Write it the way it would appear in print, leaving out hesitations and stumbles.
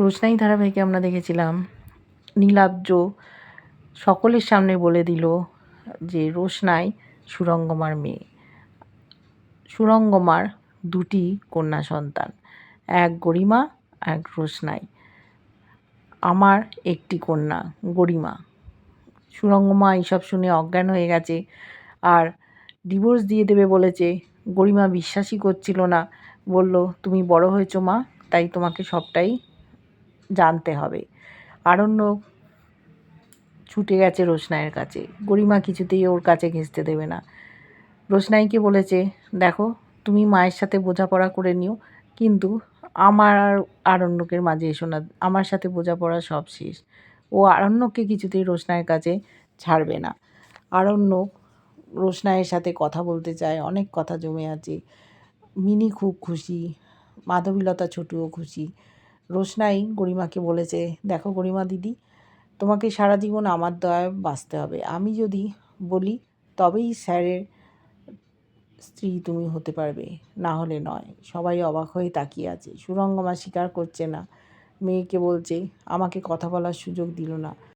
রোশনাই ধারাবাহিকে আমরা দেখেছিলাম নীলাব্জ সকলের সামনে বলে দিল যে রোশনাই সুরঙ্গমার মেয়ে। সুরঙ্গমার দুটি কন্যা সন্তান, এক গরিমা এক রোশনাই। আমার একটি কন্যা গরিমা। সুরঙ্গমা এইসব শুনে অজ্ঞান হয়ে গেছে আর ডিভোর্স দিয়ে দেবে বলেছে। গরিমা বিশ্বাসই করছিল না, বলল তুমি বড় হয়েছো মা, তাই তোমাকে সবটাই জানতে হবে। আরণ্যক ছুটে গেছে রোশনাইয়ের কাছে। গরিমা কিছুতেই ওর কাছে ঘেঁষতে দেবে না। রোশনাইকে বলেছে, দেখো তুমি মায়ের সাথে বোঝাপড়া করে নিও, কিন্তু আমার আর আরণ্যকের মাঝে এসো না, আমার সাথে বোঝাপড়া সব শেষ। ও আরণ্যককে কিছুতেই রোশনাইয়ের কাছে ছাড়বে না। আরণ্যক রোশনাইয়ের সাথে কথা বলতে চায়, অনেক কথা জমে আছে। মিনি খুব খুশি, মাধবীলতা ছোটুও খুশি। রোশনাই গরিমাকে বলেছে, দেখো গরিমা দিদি, তোমাকে সারা জীবন আমার দয়ায় বাঁচতে হবে। আমি যদি বলি তবেই স্যারের স্ত্রী তুমি হতে পারবে, না হলে নয়। সবাই অবাক হয়ে তাকিয়ে আছে। সুরঙ্গমা স্বীকার করছে না, মেয়েকে বলছে আমাকে কথা বলার সুযোগ দিল না।